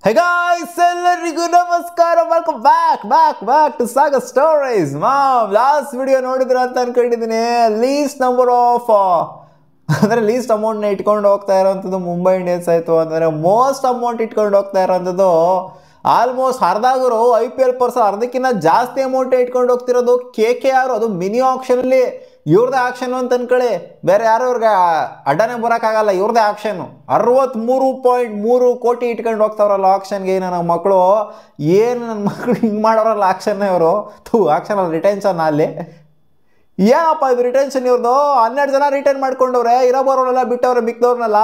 Hey guys, ಎಲ್ಲರಿಗೂ ನಮಸ್ಕಾರ. Welcome back to Saga Stories. Last video ನೋಡಿದ್ರ ಅಂತ ಅನ್ಕೊಂಡಿದ್ದೀನಿ. ಲೀಸ್ಟ್ ನಂಬರ್ ಆಫ್ ಅಂದರೆ ಲೀಸ್ಟ್ ಅಮೌಂಟ್ನ ಇಟ್ಕೊಂಡು ಹೋಗ್ತಾ ಇರೋವಂಥದ್ದು ಮುಂಬೈ ಇಂಡಿಯನ್ಸ್ ಆಯಿತು. ಅಂದರೆ ಮೋಸ್ಟ್ ಅಮೌಂಟ್ ಇಟ್ಕೊಂಡು ಹೋಗ್ತಾ ಇರೋವಂಥದ್ದು ಆಲ್ಮೋಸ್ಟ್ ಅರ್ಧಾಗರು IPL ಪರ್ಸನ್ ಅರ್ಧಕ್ಕಿಂತ ಜಾಸ್ತಿ ಅಮೌಂಟ್ ಇಟ್ಕೊಂಡು ಹೋಗ್ತಿರೋದು KKR. ಅದು ಮಿನಿ ಆಕ್ಷನಲ್ಲಿ ಇವ್ರದೇ ಆಕ್ಷನ್ ಅಂತ ಅನ್ಕೊಳ್ಳಿ, ಬೇರೆ ಯಾರು ಇವ್ರಿಗೆ ಅಡ್ಡನೇ ಬರೋಕ್ಕಾಗಲ್ಲ. ಇವ್ರದೇ ಆಕ್ಷನ್ನು 63.3 ಕೋಟಿ ಇಟ್ಕೊಂಡು ಹೋಗ್ತಾವ್ರಲ್ಲ ಆಕ್ಷನ್ಗೆ. ನನ್ನ ಮಕ್ಕಳು ನನ್ನ ಮಕ್ಕಳು ಹಿಂಗೆ ಮಾಡೋರಲ್ಲ ಆಕ್ಷನ್ನ ಇವರು. ಆಕ್ಷನಲ್ಲಿ ರಿಟೆನ್ಷನ್ ಅಲ್ಲಿ ಏನಪ್ಪ ಇದು ರಿಟೆನ್ಷನ್ ಇವ್ರದ್ದು. 12 ಜನ ರಿಟರ್ನ್ ಮಾಡ್ಕೊಂಡವ್ರೆ, ಇರೋಬರೋರೆಲ್ಲ ಬಿಟ್ಟವ್ರೆ, ಮಿಕ್ದವ್ರನ್ನೆಲ್ಲ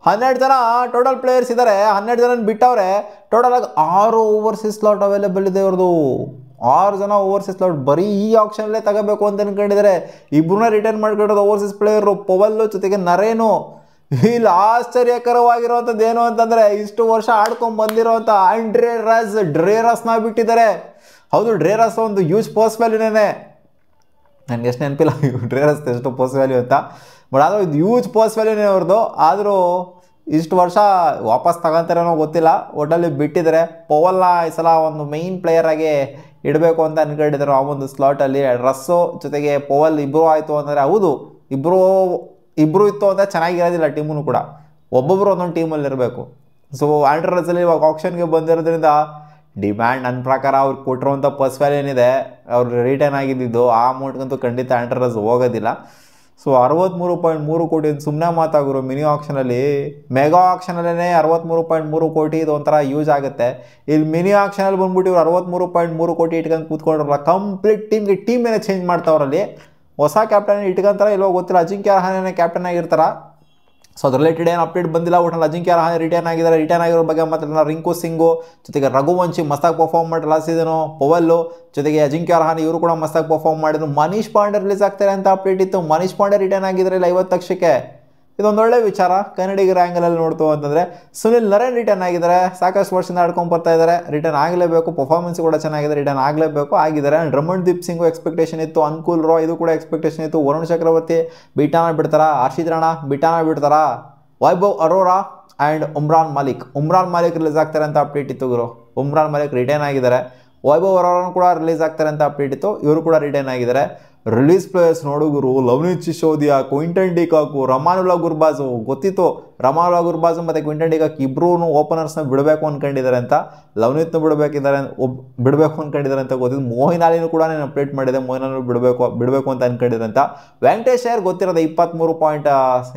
12 ಜನ ಟೋಟಲ್ ಪ್ಲೇಯರ್ಸ್ ಇದ್ದಾರೆ. 12 ಜನ ಬಿಟ್ಟವ್ರೆ. ಟೋಟಲ್ ಆಗಿ 6 ಓವರ್ಸೀಸ್ ಸ್ಲಾಟ್ ಅವೈಲೇಬಲ್ ಇದೆ ಇವ್ರದ್ದು. 6 ಜನ ಓವರ್ಸೀಸ್ ಸ್ಲಾಟ್ ಬರೀ ಈ ಆಪ್ಷನ್ಲೇ ತಗೋಬೇಕು ಅಂತ ಅನ್ಕೊಂಡಿದ್ದಾರೆ. ಇಬ್ಬರನ್ನ ರಿಟರ್ನ್ ಮಾಡ್ಕೊಂಡಿರೋದು ಓವರ್ಸೀಸ್ ಪ್ಲೇಯರು ಪೊವೆಲ್ಲು ಜೊತೆಗೆ ನರೇನು. ಇಲ್ಲಿ ಆಶ್ಚರ್ಯಕರವಾಗಿರುವಂಥದ್ದು ಏನು ಅಂತಂದರೆ, ಇಷ್ಟು ವರ್ಷ ಆಡ್ಕೊಂಡು ಬಂದಿರೋವಂಥ ಡ್ರೇರಸ್ನ ಬಿಟ್ಟಿದ್ದಾರೆ. ಹೌದು, ಡ್ರೇರಸ್ ಒಂದು ಹ್ಯೂಜ್ ಪೋಸ್ಟ್ ವ್ಯಾಲ್ಯೂನೇ. ನನಗೆ ಎಷ್ಟು ನೆನಪಿಲ್ಲ ಡ್ರೇರಸ್ ಎಷ್ಟು ಪೋಸ್ಟ್ ವ್ಯಾಲ್ಯೂ ಅಂತ, ಬಟ್ ಅದು ಇದು ಹ್ಯೂಜ್ ಪೋಸ್ಟ್ ವ್ಯಾಲ್ಯೂನೇ ಅವ್ರದ್ದು. ಆದರೂ ಇಷ್ಟು ವರ್ಷ ವಾಪಸ್ ತಗೊಂತಾರೇನೋ ಗೊತ್ತಿಲ್ಲ, ಒಟ್ಟಲ್ಲಿ ಬಿಟ್ಟಿದ್ದಾರೆ. ಪೊವೆಲ್ನ ಈ ಸಲ ಒಂದು ಮೈನ್ ಪ್ಲೇಯರಾಗಿ ಇಡಬೇಕು ಅಂತ ಅನ್ಕೊಂಡಿದ್ದಾರೆ ಆ ಒಂದು ಸ್ಲಾಟಲ್ಲಿ. ರಸ್ಸು ಜೊತೆಗೆ ಪೊವೆಲ್ ಇಬ್ಬರು ಆಯಿತು ಅಂದರೆ, ಹೌದು ಇಬ್ಬರು ಇತ್ತು ಅಂದರೆ ಚೆನ್ನಾಗಿರೋದಿಲ್ಲ ಟೀಮೂ ಕೂಡ. ಒಬ್ಬೊಬ್ಬರು ಒಂದೊಂದು ಟೀಮಲ್ಲಿ ಇರಬೇಕು. ಸೊ ಆಂಡ್ರೆ ರಸಲ್ ಇವಾಗ ಆಪ್ಷನ್ಗೆ ಬಂದಿರೋದ್ರಿಂದ ಡಿಮ್ಯಾಂಡ್ ನನ್ನ ಪ್ರಕಾರ ಅವ್ರಿಗೆ ಕೊಟ್ಟಿರುವಂಥ ಪರ್ಸ್ ವ್ಯಾಲ್ಯೂ ಏನಿದೆ, ಅವ್ರು ರಿಟರ್ನ್ ಆಗಿದ್ದು ಆ ಅಮೌಂಟ್ಗಂತೂ ಖಂಡಿತ ಆಂಡ್ರೆ ರಸಲ್ ಹೋಗೋದಿಲ್ಲ. ಸೊ 63.3 ಕೋಟಿ ಸುಮ್ಮನೆ ಮಾತಾಗೋರು. ಮಿನಿ ಆಕ್ಷನಲ್ಲಿ, ಮೆಗಾ ಆಕ್ಷನಲ್ಲೇ 63.3 ಕೋಟಿ ಇದು ಒಂಥರ ಯೂಸ್ ಆಗುತ್ತೆ. ಇಲ್ಲಿ ಮಿನಿ ಆಕ್ಷನಲ್ಲಿ ಬಂದ್ಬಿಟ್ಟು ಇವ್ರು 63.3 ಕೋಟಿ ಇಟ್ಕೊಂಡು ಕೂತ್ಕೊಂಡ್ರಲ್ಲ. Complete ಟೀಮೇನೆ change ಮಾಡ್ತಾವ್ರಲ್ಲಿ. ಹೊಸ ಕ್ಯಾಪ್ಟನ್ ಇಟ್ಕೊಂತಾರ ಇಲ್ಲೋ ಗೊತ್ತಿಲ್ಲ. ಅಜಿಂಕ್ಯ ರಹಾನೆ ಕ್ಯಾಪ್ಟನ್ ಆಗಿರ್ತಾರ. ಸೊ ಅದು ರಿಲೇಟೆಡ್ ಏನು ಅಪ್ಡೇಟ್ ಬಂದಿಲ್ಲ. ಒಟ್ಟಲ್ಲಿ ಅಜಿಂಕ್ಯ ರಹಾನೆ ರಿಟರ್ನ್ ಆಗಿದ್ದಾರೆ. ರಿಟರ್ನ್ ಆಗಿರೋ ಬಗ್ಗೆ ಮಾತ್ರ ರಿಂಕು ಸಿಂಗು ಜೊತೆಗೆ ರಘುವಂಶಿ ಮಸ್ತಾಗಿ ಪರ್ಫಾರ್ಮ್ ಮಾಡಿರಲ್ಲ ಸೀಸನು. ಪೊವೆಲ್ಲು ಜೊತೆಗೆ ಅಜಿಂಕ್ಯ ರಹಾನೆ ಇವರು ಕೂಡ ಮಸ್ತಾಗಿ ಪರ್ಫಾರ್ಮ್ ಮಾಡಿದ್ರು. ಮನೀಶ್ ಪಾಂಡೆ ರಿಲೀಸ್ ಆಗ್ತಾರೆ ಅಂತ ಅಪ್ಡೇಟ್ ಇತ್ತು. ಮನೀಶ್ ಪಾಂಡೆ ರಿಟರ್ನ್ ಆಗಿದ್ದಾರೆ ಇಲ್ಲ 50 ಲಕ್ಷಕ್ಕೆ. ಇದೊಂದೊಳ್ಳೆ ವಿಚಾರ ಕನ್ನಡಿಗರ ಆ್ಯಂಗಲಲ್ಲಿ ನೋಡ್ತು ಅಂತಂದರೆ. ಸುನಿಲ್ ನರೇನ್ ರಿಟರ್ನ್ ಆಗಿದ್ದಾರೆ. ಸಾಕಷ್ಟು ವರ್ಷದಿಂದ ಆಡ್ಕೊಂಡು ಬರ್ತಾ ಇದ್ದಾರೆ. ರಿಟರ್ನ್ ಆಗಲೇಬೇಕು. ಪರ್ಫಾರ್ಮೆನ್ಸ್ ಕೂಡ ಚೆನ್ನಾಗಿದೆ. ರಿಟರ್ನ್ ಆಗಲೇಬೇಕು, ಆಗಿದ್ದಾರೆ. ಆ್ಯಂಡ್ ರಮಣ್ದೀಪ್ ಸಿಂಗು ಎಕ್ಸ್ಪೆಕ್ಟೇಷನ್ ಇತ್ತು. ಅನ್ಕೂಲ್ ರಾಯ್ ಇದು ಕೂಡ ಎಕ್ಸ್ಪೆಕ್ಟೇಷನ್ ಇತ್ತು. ವರುಣ್ ಚಕ್ರವರ್ತಿ ಬಿಟಾನ ಬಿಡ್ತಾರಾ? ಹರ್ಷಿತ್ ರಾಣಾ ಬಿಟಾನ ಬಿಡ್ತಾರಾ? ವೈಭವ್ ಅರೋರಾ ಆ್ಯಂಡ್ ಉಮ್ರಾನ್ ಮಾಲಿಕ್ ರಿಲೀಸ್ ಆಗ್ತಾರೆ ಅಂತ ಅಪ್ಡೇಟ್ ಇತ್ತು ಗುರು. ಉಮ್ರಾನ್ ಮಾಲಿಕ್ ರಿಟರ್ನ್ ಆಗಿದ್ದಾರೆ. ವೈಭವ್ ಅರೋರಾನು ಕೂಡ ರಿಲೀಸ್ ಆಗ್ತಾರೆ ಅಂತ ಅಪ್ಡೇಟ್ ಇತ್ತು. ಇವರು ಕೂಡ ರಿಟರ್ನ್ ಆಗಿದ್ದಾರೆ. ರಿಲೀಸ್ ಪ್ಲೇಯರ್ಸ್ ನೋಡುಗರು ಲವ್ನಿತ್ ಸಿಸೋದಿಯಾ, ಕ್ವಿಂಟನ್ ಡಿಕಾಕು, ರಮಾನುಲ್ಲಾ ಗುರ್ಬಾಜು. ಗೊತ್ತಿತ್ತು ರಮಾನುಲ್ಲಾ ಗುರ್ಬಾಜು ಮತ್ತು ಕ್ವಿಂಟನ್ ಡಿಕಾಕ್ ಇಬ್ಬರೂ ಓಪನರ್ಸ್ನ ಬಿಡಬೇಕು ಅಂದ್ಕೊಂಡಿದ್ದಾರೆ ಅಂತ. ಲವ್ನಿತ್ನ ಬಿಡಬೇಕು ಅಂದ್ಕೊಂಡಿದ್ದಾರೆ ಅಂತ ಗೊತ್ತಿದ್ದು. ಮೋಹಿನ್ ಅಲಿನೂ ಕೂಡ ನಾನು ಅಪ್ಡೇಟ್ ಮಾಡಿದೆ. ಮೋಹಿನ್ ಅಲಿ ಬಿಡಬೇಕು ಅಂತ ಅಂದ್ಕೊಂಡಿದ್ದಾರೆ ಅಂತ. ವೆಂಕಟೇಶ್ ಅಯ್ಯರ್ ಗೊತ್ತಿರೋದು 23 ಪಾಯಿಂಟ್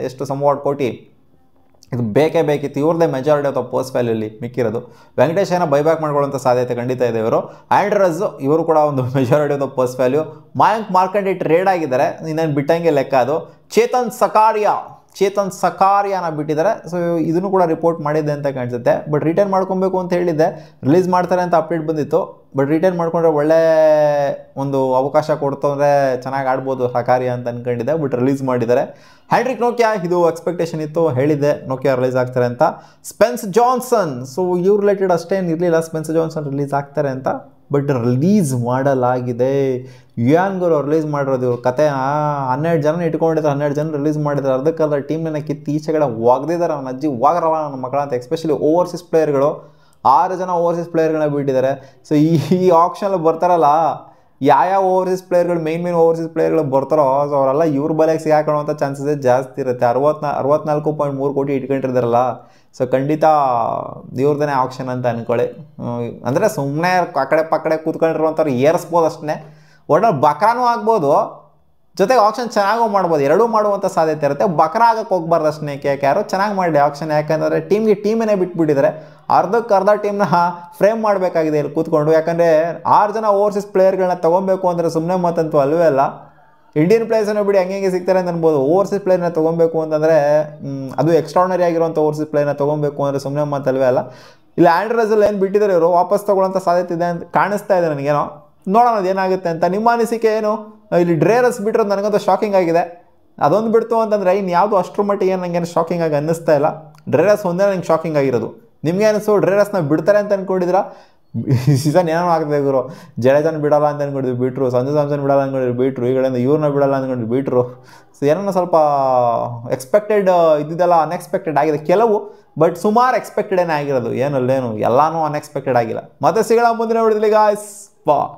ಎಷ್ಟು ಸಮವಾಟ್ ಕೋಟಿ. ಇದು ಬೇಕೇ ಬೇಕಿತ್ತು. ಇವ್ರದ್ದೇ ಮೆಜಾರಿಟಿ ಆಫ್ ಪೋಸ್ಟ್ ವ್ಯಾಲ್ಯೂಲಿ ಮಿಕ್ಕಿರೋದು. ವೆಂಕಟೇಶ್ ಅಯ್ಯರ್ನ ಬೈಬ್ಯಾಕ್ ಮಾಡ್ಕೊಳ್ಳೋಂಥ ಸಾಧ್ಯತೆ ಖಂಡಿತ ಇದೆ ಇವರು. ಆಂಡ್ರೆ ರಸಲ್ ಇವರು ಕೂಡ ಒಂದು majority of post value. Mayank Markande trade ಆಗಿದ್ದಾರೆ, ಇನ್ನೇನು ಬಿಟ್ಟಂಗೆ ಲೆಕ್ಕ ಅದು. ಚೇತನ್ ಸಕಾರಿಯಾನ ಬಿಟ್ಟಿದ್ದಾರೆ. ಸೊ ಇದನ್ನು ಕೂಡ ರಿಪೋರ್ಟ್ ಮಾಡಿದ್ದೆ ಅಂತ ಕಾಣಿಸುತ್ತೆ. ಬಟ್ ರಿಟರ್ನ್ ಮಾಡ್ಕೊಬೇಕು ಅಂತ ಹೇಳಿದ್ದೆ. ರಿಲೀಸ್ ಮಾಡ್ತಾರೆ ಅಂತ ಅಪ್ಡೇಟ್ ಬಂದಿತ್ತು. ಬಟ್ ರಿಟರ್ನ್ ಮಾಡ್ಕೊಂಡ್ರೆ ಒಳ್ಳೆ ಒಂದು ಅವಕಾಶ ಕೊಡ್ತು ಅಂದರೆ ಚೆನ್ನಾಗಿ ಆಡ್ಬೋದು ಸಕಾರಿಯಾ ಅಂತ ಅಂದ್ಕೊಂಡಿದ್ದೆ. ಬಟ್ ರಿಲೀಸ್ ಮಾಡಿದ್ದಾರೆ. ಹ್ಯಾಂಡ್ರಿಕ್ ನೋಕಿಯಾ ಇದು ಎಕ್ಸ್ಪೆಕ್ಟೇಷನ್ ಇತ್ತು, ಹೇಳಿದ್ದೆ ನೋಕಿಯಾ ರಿಲೀಸ್ ಆಗ್ತಾರೆ ಅಂತ. ಸ್ಪೆನ್ಸ್ ಜಾನ್ಸನ್, ಸೊ ಇವ್ರು ರಿಲೇಟೆಡ್ ಅಷ್ಟೇನು ಇರಲಿಲ್ಲ. ಸ್ಪೆನ್ಸ್ ಜಾನ್ಸನ್ ರಿಲೀಸ್ ಆಗ್ತಾರೆ ಅಂತ, ಬಟ್ ರಿಲೀಸ್ ಮಾಡಲಾಗಿದೆ. ಯುಯಾನ್ಗರು ರಿಲೀಸ್ ಮಾಡಿರೋದು ಇವ್ರ ಕತೆ. 12 ಜನ ಇಟ್ಕೊಂಡಿದ್ದಾರೆ. 12 ಜನ ರಿಲೀಸ್ ಮಾಡಿದ್ದಾರೆ. ಅರ್ಧಕ್ಕಲ್ಲ ಟೀಮ್ನ ಕಿತ್ತು ಈಚೆಗಡೆ ಒಗ್ದಿದ್ದಾರೆ. ಅವನ ಅಜ್ಜಿ ಹೋಗರಲ್ಲ ನನ್ನ ಮಕ್ಕಳ ಅಂತ. ಎಸ್ಪೆಷಲಿ ಓವರ್ಸೀಸ್ ಪ್ಲೇಯರ್ಗಳು 6 ಜನ ಓವರ್ಸೀಸ್ ಪ್ಲೇಯರ್ಗಳನ್ನ ಬಿಟ್ಟಿದ್ದಾರೆ. ಸೊ ಈ ಆಪ್ಷನಲ್ಲಿ ಬರ್ತಾರಲ್ಲ, ಯಾವ ಓವರ್ಸೀಸ್ ಪ್ಲೇಯರ್ಗಳು ಮೇನ್ ಓವರ್ಸೀಸ್ ಪ್ಲೇಯರ್ಗಳು ಬರ್ತಾರೋ ಸೊ ಅವರೆಲ್ಲ ಇವ್ರ ಬಲೆಗೆ ಸಿಗಾಕೊಳ್ಳುವಂಥ ಚಾನ್ಸಸ್ ಜಾಸ್ತಿ ಇರುತ್ತೆ. 64.3 ಕೋಟಿ ಇಟ್ಕೊಂಡಿರ್ತಾರಲ್ಲ. ಸೊ ಖಂಡಿತ ಇವ್ರದೇ ಆಪ್ಷನ್ ಅಂತ ಅಂದ್ಕೊಳ್ಳಿ. ಅಂದರೆ ಸುಮ್ಮನೆ ಆ ಕಡೆ ಪಕ್ಕಡೆ ಕೂತ್ಕೊಂಡಿರುವಂಥವ್ರು ಏರಿಸ್ಬೋದು ಅಷ್ಟೇ. ಒಟ್ನಲ್ಲಿ ಬಕ್ರಾನೂ ಆಗ್ಬೋದು, ಜೊತೆಗೆ ಆಪ್ಷನ್ ಚೆನ್ನಾಗೂ ಮಾಡ್ಬೋದು. ಎರಡೂ ಮಾಡುವಂಥ ಸಾಧ್ಯತೆ ಇರುತ್ತೆ. ಬಕ್ರ ಆಗಕ್ಕೆ ಹೋಗ್ಬಾರ್ದು ಅಷ್ಟೇ. ಯಾರು ಚೆನ್ನಾಗಿ ಮಾಡಲಿ ಆಪ್ಷನ್. ಯಾಕಂದರೆ ಟೀಮೇ ಬಿಟ್ಬಿಟ್ಟಿದ್ದಾರೆ. ಅರ್ಧಕ್ಕರ್ಧ ಟೀಮ್ನ ಫ್ರೇಮ್ ಮಾಡಬೇಕಾಗಿದೆ ಇಲ್ಲಿ ಕೂತ್ಕೊಂಡು. ಯಾಕಂದರೆ 6 ಜನ ಓವರ್ಸೀಸ್ ಪ್ಲೇಯರ್ಗಳನ್ನ ತೊಗೊಬೇಕು ಅಂದರೆ ಸುಮ್ಮನೆ ಮಾತಂತೂ ಅಲ್ವೇ ಅಲ್ಲ. ಇಂಡಿಯನ್ ಪ್ಲೇಯರ್ಸನ್ನು ಬಿಡಿ ಹೆಂಗೆ ಸಿಗ್ತಾರೆ ಅಂತ ಅನ್ಬೋದು. ಓವರ್ಸೀಸ್ ಪ್ಲೇಯರ್ನ ತೊಗೊಬೇಕು ಅಂತಂದರೆ, ಅದು ಎಕ್ಸ್ಟ್ರಾರ್ನರಿ ಆಗಿರುವಂಥ ಓವರ್ಸೀಸ್ ಪ್ಲೇಯರ್ನ ತೊಗೊಬೇಕು ಅಂದರೆ ಸುಮ್ಮನೆ ಮಾತಲ್ವೇ ಅಲ್ಲ. ಇಲ್ಲ ಆಂಡ್ರೆ ರಸಲ್ ಏನು ಬಿಟ್ಟಿದ್ದಾರೆ ಇವರು, ವಾಪಸ್ ತೊಗೊಳ್ಳೋಂಥ ಸಾಧ್ಯತೆ ಇದೆ ಅಂತ ಕಾಣಿಸ್ತಾ ಇದೆ ನನಗೇನೋ. ನೋಡೋಣ ಅದೇನಾಗುತ್ತೆ ಅಂತ. ನಿಮ್ಮ ಅನಿಸಿಕೆ ಏನು? ಇಲ್ಲಿ ಡ್ರೇರಸ್ ಬಿಟ್ಟಿರೋದು ನನಗಂತೂ ಶಾಕಿಂಗ್ ಆಗಿದೆ. ಅದೊಂದು ಬಿಡ್ತು ಅಂತಂದರೆ ಇನ್ಯಾವುದು ಅಷ್ಟರ ಮಟ್ಟಿಗೆ ಏನು ನನಗೇನು ಶಾಕಿಂಗ್ ಆಗಿ ಅನ್ನಿಸ್ತಾ ಇಲ್ಲ. ಡ್ರೇರಸ್ ಒಂದೇ ನನಗೆ ಶಾಕಿಂಗ್ ಆಗಿರೋದು. ನಿಮಗೆ ಅನಿಸು ಡ್ರೇರಸ್ನ ಬಿಡ್ತಾರೆ ಅಂತ ಅಂದ್ಕೊಂಡಿದ್ದೀರಾ? ಈ ಸೀಸನ್ ಏನೋ ಆಗ್ತದೆ ಗುರು. ಜಡೇಜನ್ ಬಿಡಲ್ಲ ಅಂತ ಅನ್ಕೊಂಡಿದ್ವಿ, ಬಿಟ್ರು. ಸಂಜು ಸ್ಯಾಮ್ಸನ್ ಬಿಡಲ್ಲ ಅನ್ಕೊಂಡಿದ್ರು, ಬಿಟ್ರು. ಈ ಕಡೆಯಿಂದ ಇವ್ರನ್ನ ಬಿಡಲ್ಲ ಅಂದ್ಕೊಂಡ್ರು, ಬಿಟ್ರು. ಸೊ ಏನೋ ಸ್ವಲ್ಪ ಎಕ್ಸ್ಪೆಕ್ಟೆಡ್ ಇದ್ದಿದ್ದೆಲ್ಲ ಅನ್ಎಕ್ಸ್ಪೆಕ್ಟೆಡ್ ಆಗಿದೆ ಕೆಲವು, ಬಟ್ ಸುಮಾರು ಎಕ್ಸ್ಪೆಕ್ಟೆಡೇನೇ ಆಗಿರೋದು. ಏನಲ್ಲೇನು ಎಲ್ಲಾನು ಅನ್ಎಕ್ಸ್ಪೆಕ್ಟೆಡ್ ಆಗಿಲ್ಲ. ಮತ್ತೆ ಸಿಗೋಣ ಮುಂದಿನ ವಿಡಿಯೋದಲ್ಲಿ ಗಾಯ್ಸ್. ಬಾ.